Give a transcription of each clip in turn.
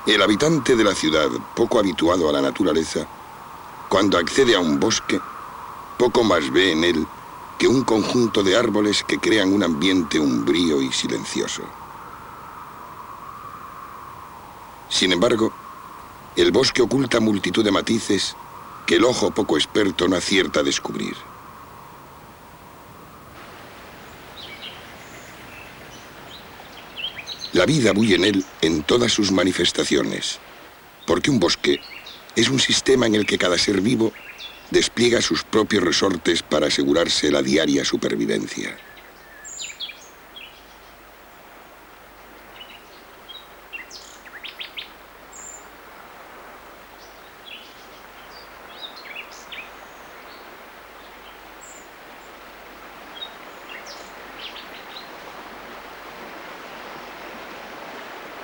El habitante de la ciudad, poco habituado a la naturaleza, cuando accede a un bosque, poco más ve en él que un conjunto de árboles que crean un ambiente umbrío y silencioso. Sin embargo, el bosque oculta multitud de matices que el ojo poco experto no acierta a descubrir. La vida bulle en él en todas sus manifestaciones, porque un bosque es un sistema en el que cada ser vivo despliega sus propios resortes para asegurarse la diaria supervivencia.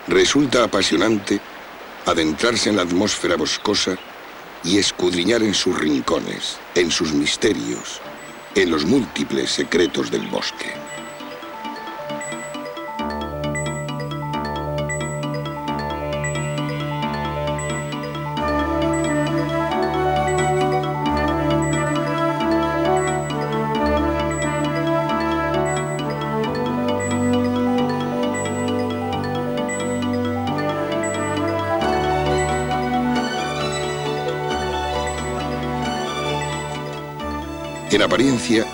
Resulta apasionante adentrarse en la atmósfera boscosa y escudriñar en sus rincones, en sus misterios, en los múltiples secretos del bosque. En apariencia,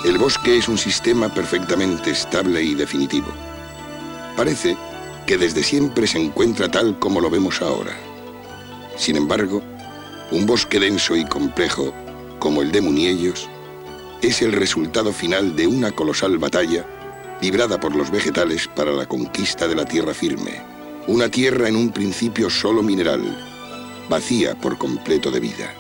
el bosque es un sistema perfectamente estable y definitivo. Parece que desde siempre se encuentra tal como lo vemos ahora. Sin embargo, un bosque denso y complejo, como el de Muniellos, es el resultado final de una colosal batalla librada por los vegetales para la conquista de la tierra firme. Una tierra en un principio solo mineral, vacía por completo de vida.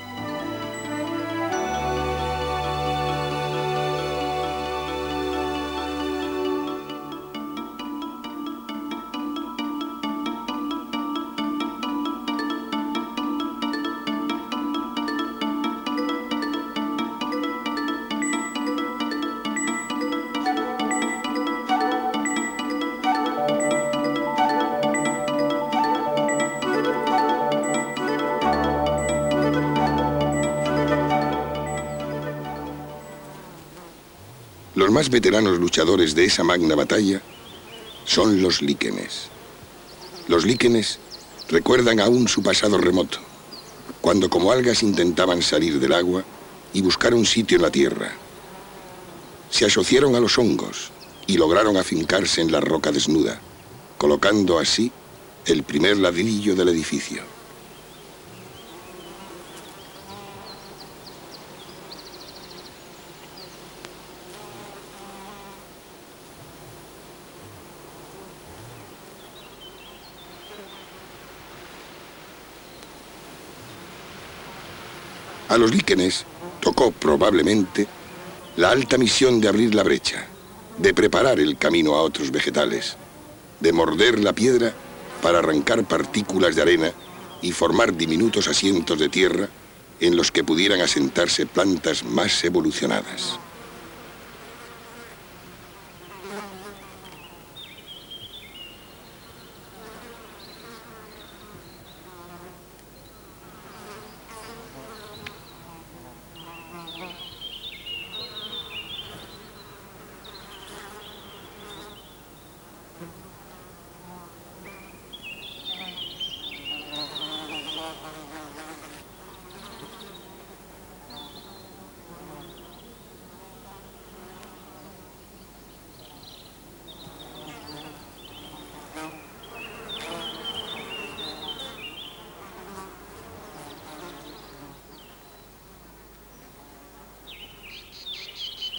Los más veteranos luchadores de esa magna batalla son los líquenes. Los líquenes recuerdan aún su pasado remoto, cuando como algas intentaban salir del agua y buscar un sitio en la tierra. Se asociaron a los hongos y lograron afincarse en la roca desnuda, colocando así el primer ladrillo del edificio. A los líquenes tocó probablemente la alta misión de abrir la brecha, de preparar el camino a otros vegetales, de morder la piedra para arrancar partículas de arena y formar diminutos asientos de tierra en los que pudieran asentarse plantas más evolucionadas.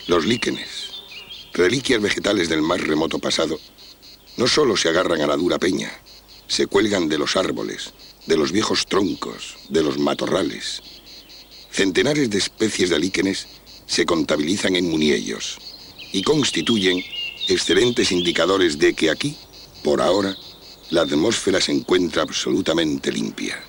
Los líquenes, reliquias vegetales del más remoto pasado, no solo se agarran a la dura peña, se cuelgan de los árboles, de los viejos troncos, de los matorrales. Centenares de especies de líquenes se contabilizan en Muniellos y constituyen excelentes indicadores de que aquí, por ahora, la atmósfera se encuentra absolutamente limpia.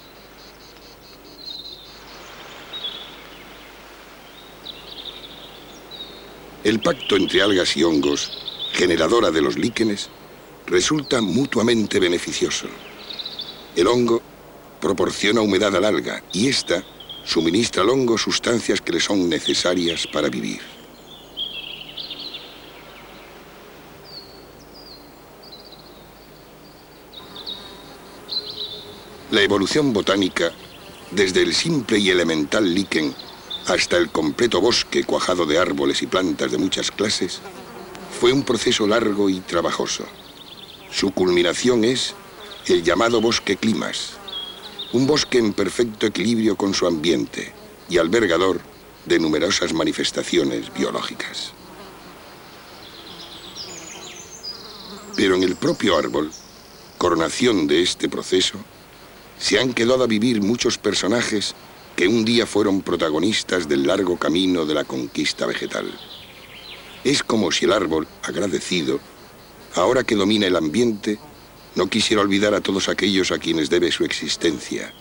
El pacto entre algas y hongos, generadora de los líquenes, resulta mutuamente beneficioso. El hongo proporciona humedad al alga y ésta suministra al hongo sustancias que le son necesarias para vivir. La evolución botánica, desde el simple y elemental líquen hasta el completo bosque cuajado de árboles y plantas de muchas clases, fue un proceso largo y trabajoso. Su culminación es el llamado bosque climas, un bosque en perfecto equilibrio con su ambiente y albergador de numerosas manifestaciones biológicas. Pero en el propio árbol, coronación de este proceso, se han quedado a vivir muchos personajes que un día fueron protagonistas del largo camino de la conquista vegetal. Es como si el árbol, agradecido, ahora que domina el ambiente, no quisiera olvidar a todos aquellos a quienes debe su existencia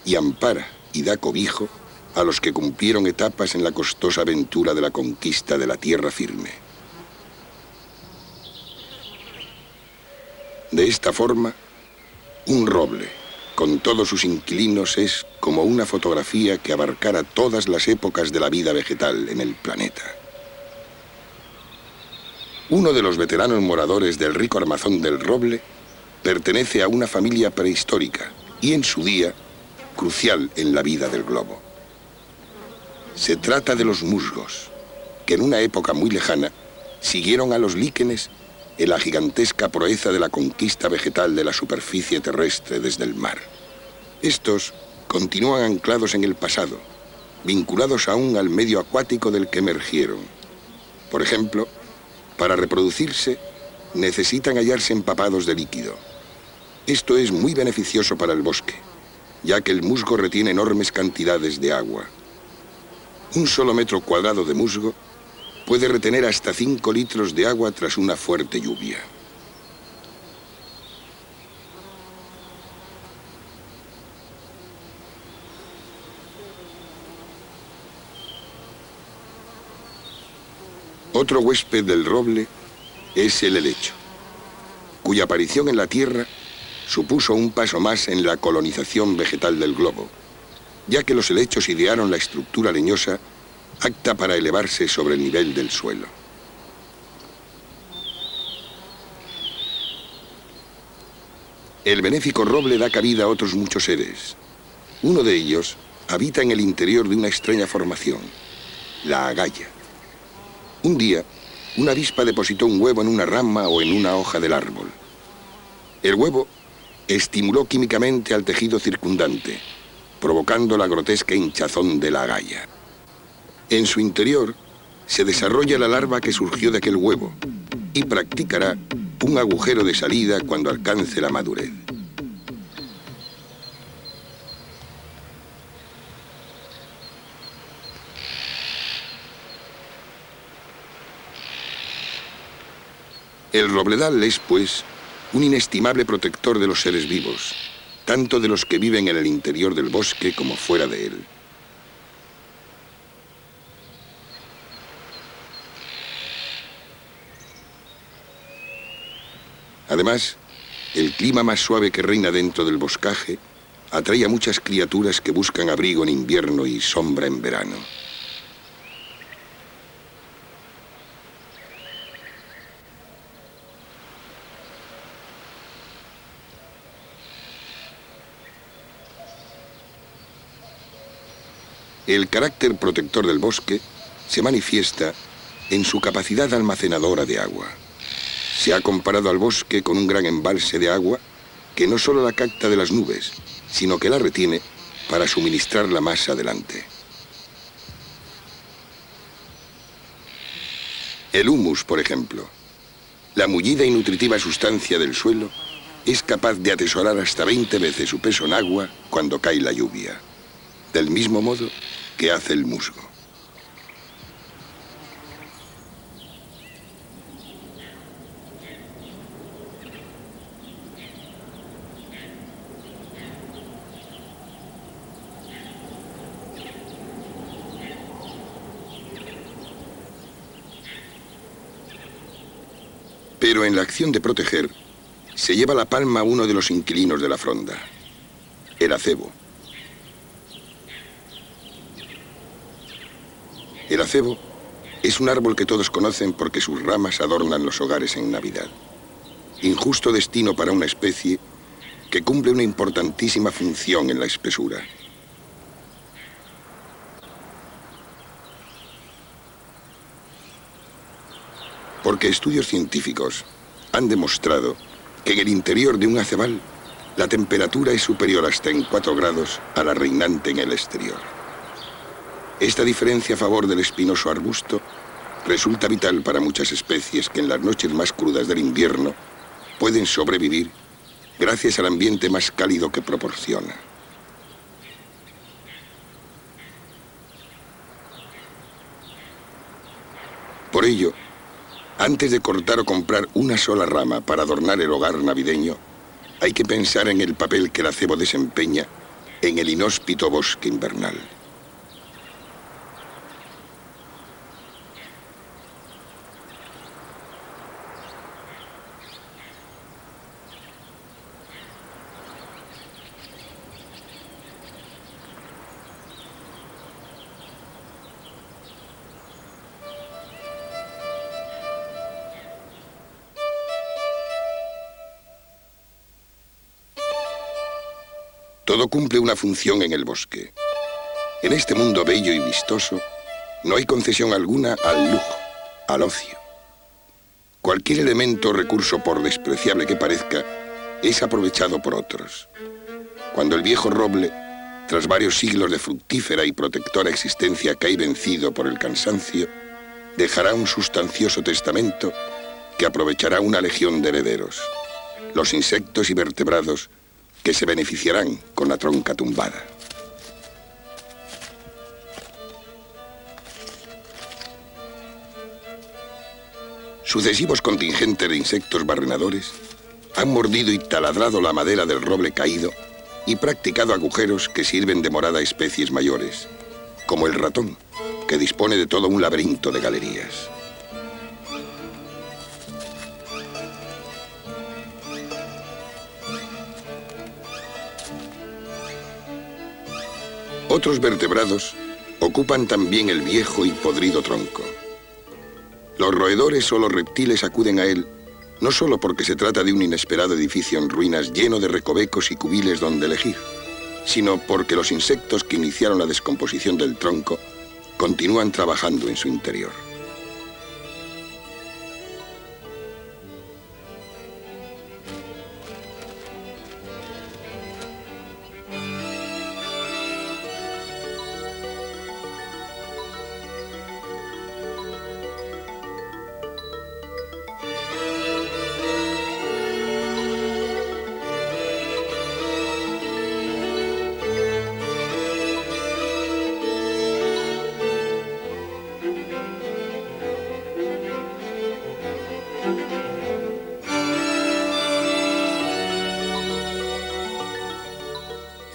y ampara y da cobijo a los que cumplieron etapas en la costosa aventura de la conquista de la tierra firme. De esta forma, un roble, con todos sus inquilinos, es como una fotografía que abarcara todas las épocas de la vida vegetal en el planeta. Uno de los veteranos moradores del rico armazón del roble pertenece a una familia prehistórica y en su día crucial en la vida del globo. Se trata de los musgos, que en una época muy lejana siguieron a los líquenes en la gigantesca proeza de la conquista vegetal de la superficie terrestre desde el mar. Estos continúan anclados en el pasado, vinculados aún al medio acuático del que emergieron. Por ejemplo, para reproducirse, necesitan hallarse empapados de líquido. Esto es muy beneficioso para el bosque, ya que el musgo retiene enormes cantidades de agua. Un solo metro cuadrado de musgo puede retener hasta 5 litros de agua tras una fuerte lluvia. Otro huésped del roble es el helecho, cuya aparición en la Tierra supuso un paso más en la colonización vegetal del globo, ya que los helechos idearon la estructura leñosa apta para elevarse sobre el nivel del suelo. El benéfico roble da cabida a otros muchos seres. Uno de ellos habita en el interior de una extraña formación, la agalla. Un día, una avispa depositó un huevo en una rama o en una hoja del árbol. El huevo estimuló químicamente al tejido circundante, provocando la grotesca hinchazón de la agalla. En su interior se desarrolla la larva que surgió de aquel huevo y practicará un agujero de salida cuando alcance la madurez. El robledal es, pues, un inestimable protector de los seres vivos, tanto de los que viven en el interior del bosque como fuera de él. Además, el clima más suave que reina dentro del boscaje atrae a muchas criaturas que buscan abrigo en invierno y sombra en verano. El carácter protector del bosque se manifiesta en su capacidad almacenadora de agua. Se ha comparado al bosque con un gran embalse de agua que no solo la capta de las nubes, sino que la retiene para suministrarla más adelante. El humus, por ejemplo, la mullida y nutritiva sustancia del suelo, es capaz de atesorar hasta 20 veces su peso en agua cuando cae la lluvia, del mismo modo que hace el musgo. Pero en la acción de proteger, se lleva la palma uno de los inquilinos de la fronda, El acebo. El acebo es un árbol que todos conocen porque sus ramas adornan los hogares en Navidad. Injusto destino para una especie que cumple una importantísima función en la espesura. Porque estudios científicos han demostrado que en el interior de un acebal la temperatura es superior hasta en 4 grados a la reinante en el exterior. Esta diferencia a favor del espinoso arbusto resulta vital para muchas especies que en las noches más crudas del invierno pueden sobrevivir gracias al ambiente más cálido que proporciona. Por ello, antes de cortar o comprar una sola rama para adornar el hogar navideño, hay que pensar en el papel que el acebo desempeña en el inhóspito bosque invernal. Todo cumple una función en el bosque. En este mundo bello y vistoso, no hay concesión alguna al lujo, al ocio. Cualquier elemento o recurso, por despreciable que parezca, es aprovechado por otros. Cuando el viejo roble, tras varios siglos de fructífera y protectora existencia cae vencido por el cansancio, dejará un sustancioso testamento que aprovechará una legión de herederos, los insectos y vertebrados que se beneficiarán con la tronca tumbada. Sucesivos contingentes de insectos barrenadores han mordido y taladrado la madera del roble caído y practicado agujeros que sirven de morada a especies mayores, como el ratón, que dispone de todo un laberinto de galerías. Otros vertebrados ocupan también el viejo y podrido tronco. Los roedores o los reptiles acuden a él no solo porque se trata de un inesperado edificio en ruinas lleno de recovecos y cubiles donde elegir, sino porque los insectos que iniciaron la descomposición del tronco continúan trabajando en su interior.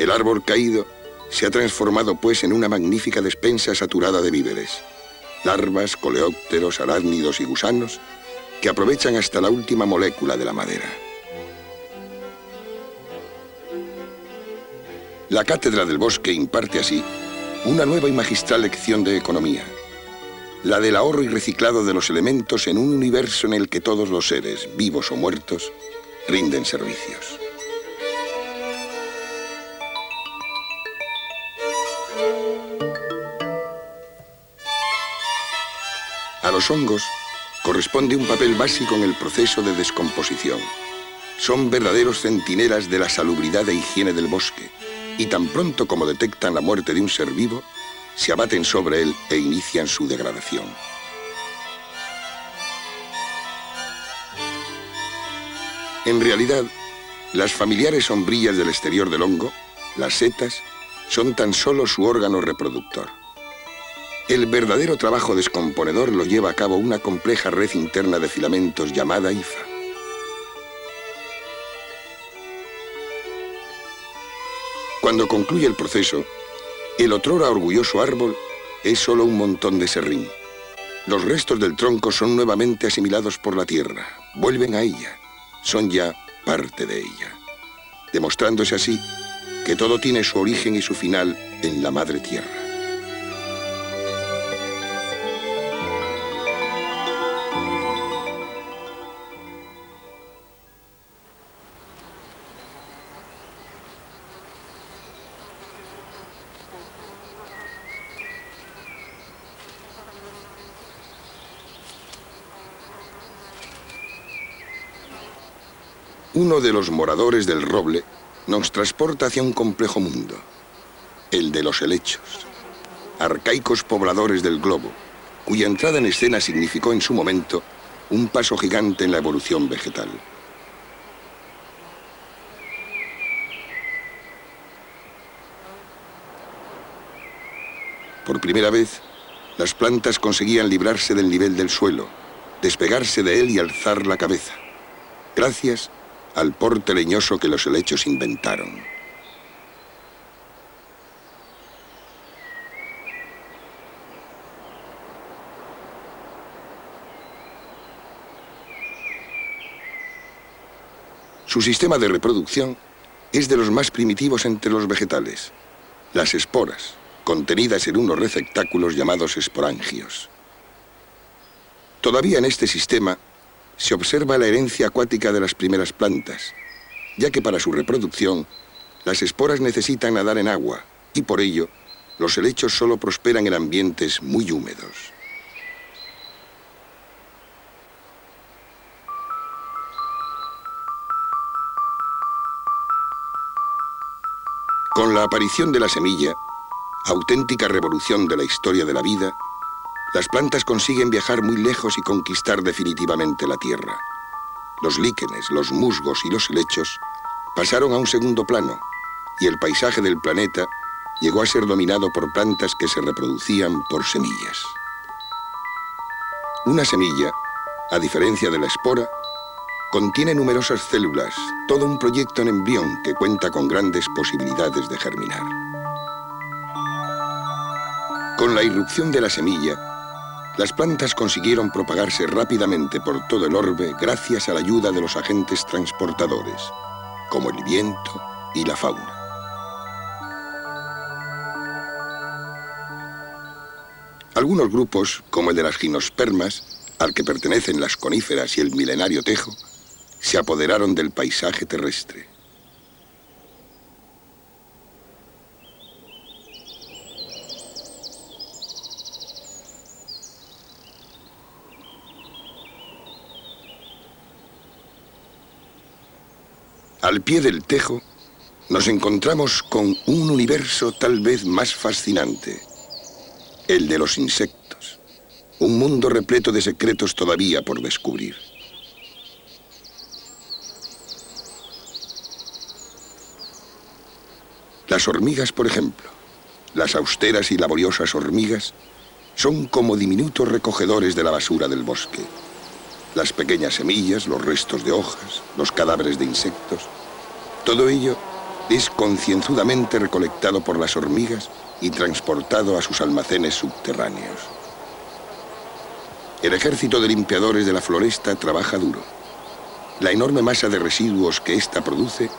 El árbol caído se ha transformado, pues, en una magnífica despensa saturada de víveres. Larvas, coleópteros, arácnidos y gusanos que aprovechan hasta la última molécula de la madera. La cátedra del bosque imparte así una nueva y magistral lección de economía, la del ahorro y reciclado de los elementos en un universo en el que todos los seres, vivos o muertos, rinden servicios. A los hongos corresponde un papel básico en el proceso de descomposición. Son verdaderos centinelas de la salubridad e higiene del bosque, y tan pronto como detectan la muerte de un ser vivo, se abaten sobre él e inician su degradación. En realidad, las familiares sombrillas del exterior del hongo, las setas, son tan solo su órgano reproductor. El verdadero trabajo descomponedor lo lleva a cabo una compleja red interna de filamentos llamada hifa. Cuando concluye el proceso, el otrora orgulloso árbol es solo un montón de serrín. Los restos del tronco son nuevamente asimilados por la tierra, vuelven a ella, son ya parte de ella, demostrándose así que todo tiene su origen y su final en la Madre Tierra. Uno de los moradores del roble nos transporta hacia un complejo mundo, el de los helechos, arcaicos pobladores del globo, cuya entrada en escena significó en su momento un paso gigante en la evolución vegetal. Por primera vez, las plantas conseguían librarse del nivel del suelo, despegarse de él y alzar la cabeza, gracias al porte leñoso que los helechos inventaron. Su sistema de reproducción es de los más primitivos entre los vegetales. Las esporas, contenidas en unos receptáculos llamados esporangios. Todavía en este sistema se observa la herencia acuática de las primeras plantas, ya que para su reproducción las esporas necesitan nadar en agua y por ello los helechos solo prosperan en ambientes muy húmedos. Con la aparición de la semilla, auténtica revolución de la historia de la vida, las plantas consiguen viajar muy lejos y conquistar definitivamente la tierra. Los líquenes, los musgos y los helechos pasaron a un segundo plano y el paisaje del planeta llegó a ser dominado por plantas que se reproducían por semillas. Una semilla, a diferencia de la espora, contiene numerosas células, todo un proyecto en embrión que cuenta con grandes posibilidades de germinar. Con la irrupción de la semilla, las plantas consiguieron propagarse rápidamente por todo el orbe gracias a la ayuda de los agentes transportadores, como el viento y la fauna. Algunos grupos, como el de las gimnospermas, al que pertenecen las coníferas y el milenario tejo, se apoderaron del paisaje terrestre. Al pie del tejo nos encontramos con un universo tal vez más fascinante, el de los insectos, un mundo repleto de secretos todavía por descubrir. Las hormigas, por ejemplo, las austeras y laboriosas hormigas, son como diminutos recogedores de la basura del bosque. Las pequeñas semillas, los restos de hojas, los cadáveres de insectos, todo ello es concienzudamente recolectado por las hormigas y transportado a sus almacenes subterráneos. El ejército de limpiadores de la floresta trabaja duro. La enorme masa de residuos que ésta produce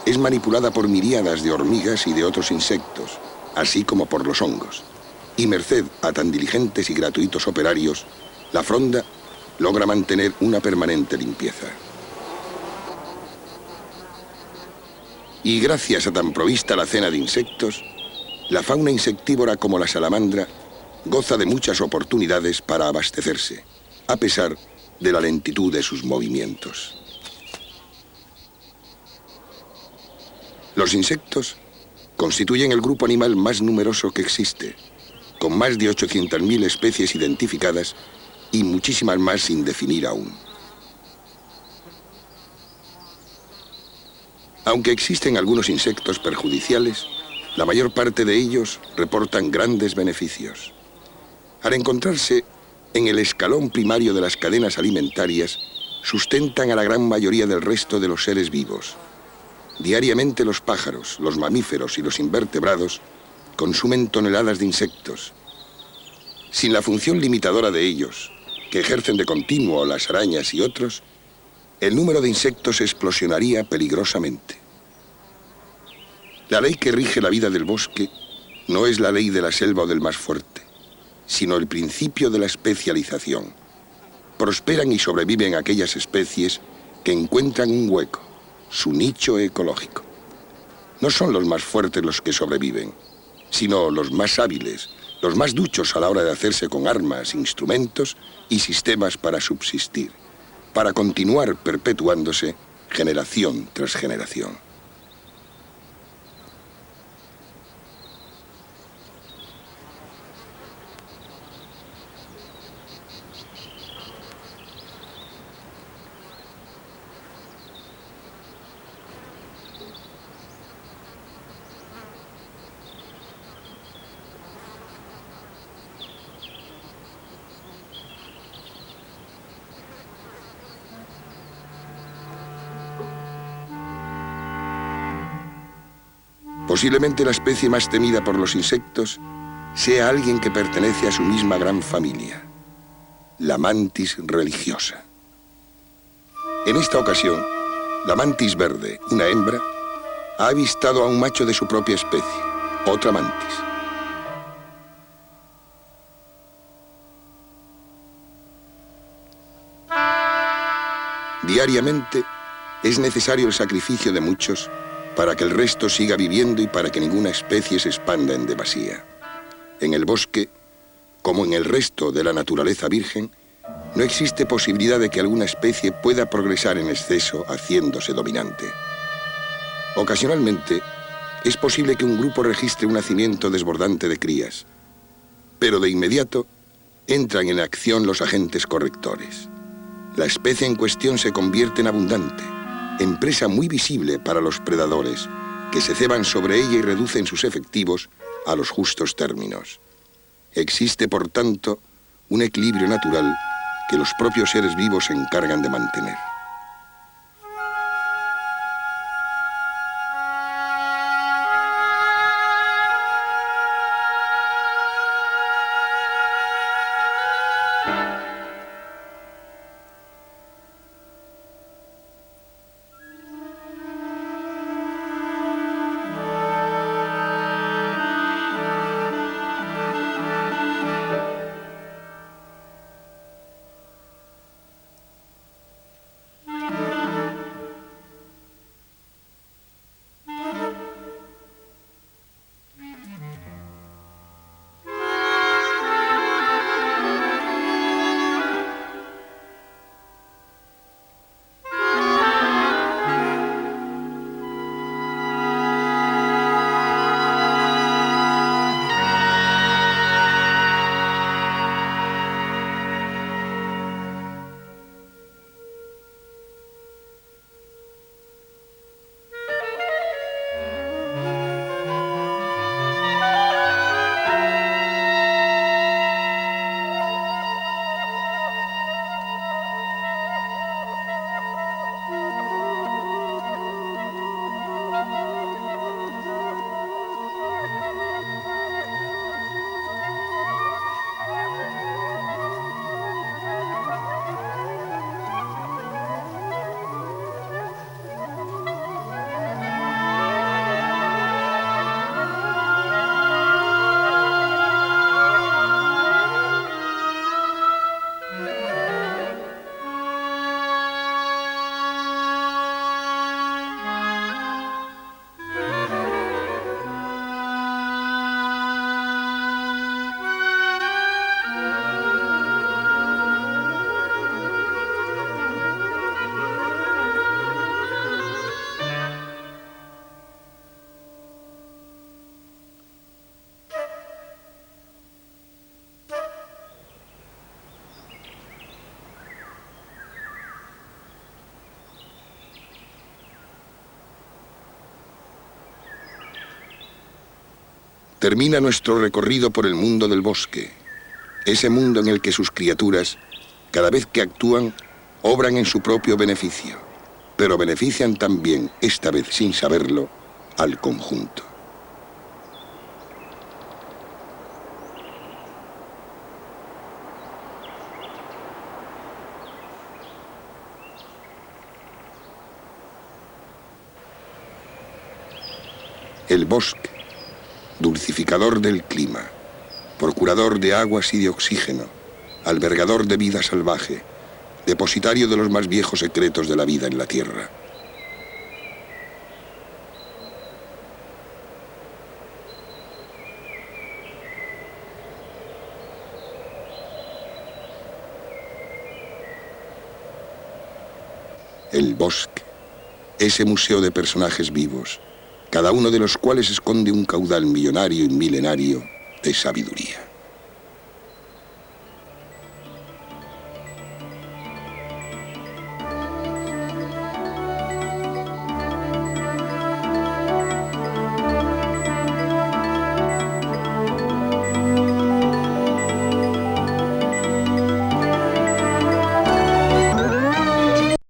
es manipulada por miríadas de hormigas y de otros insectos, así como por los hongos. Y merced a tan diligentes y gratuitos operarios, la fronda logra mantener una permanente limpieza. Y gracias a tan provista la cena de insectos, la fauna insectívora como la salamandra goza de muchas oportunidades para abastecerse, a pesar de la lentitud de sus movimientos. Los insectos constituyen el grupo animal más numeroso que existe, con más de 800.000 especies identificadas y muchísimas más sin definir aún. Aunque existen algunos insectos perjudiciales, la mayor parte de ellos reportan grandes beneficios. Al encontrarse en el escalón primario de las cadenas alimentarias, sustentan a la gran mayoría del resto de los seres vivos. Diariamente los pájaros, los mamíferos y los invertebrados consumen toneladas de insectos. Sin la función limitadora de ellos, que ejercen de continuo las arañas y otros, el número de insectos explosionaría peligrosamente. La ley que rige la vida del bosque no es la ley de la selva o del más fuerte, sino el principio de la especialización. Prosperan y sobreviven aquellas especies que encuentran un hueco, su nicho ecológico. No son los más fuertes los que sobreviven, sino los más hábiles, los más duchos a la hora de hacerse con armas, instrumentos y sistemas para subsistir, para continuar perpetuándose generación tras generación. Posiblemente la especie más temida por los insectos sea alguien que pertenece a su misma gran familia, la mantis religiosa. En esta ocasión, la mantis verde, una hembra, ha avistado a un macho de su propia especie, otra mantis. Diariamente es necesario el sacrificio de muchos para que el resto siga viviendo y para que ninguna especie se expanda en demasía. En el bosque, como en el resto de la naturaleza virgen, no existe posibilidad de que alguna especie pueda progresar en exceso haciéndose dominante. Ocasionalmente, es posible que un grupo registre un nacimiento desbordante de crías, pero de inmediato entran en acción los agentes correctores. La especie en cuestión se convierte en abundante, en presa muy visible para los predadores, que se ceban sobre ella y reducen sus efectivos a los justos términos. Existe, por tanto, un equilibrio natural que los propios seres vivos se encargan de mantener. Termina nuestro recorrido por el mundo del bosque, ese mundo en el que sus criaturas, cada vez que actúan, obran en su propio beneficio, pero benefician también, esta vez sin saberlo, al conjunto. El bosque, dulcificador del clima, procurador de aguas y de oxígeno, albergador de vida salvaje, depositario de los más viejos secretos de la vida en la tierra. El bosque, ese museo de personajes vivos, cada uno de los cuales esconde un caudal millonario y milenario de sabiduría.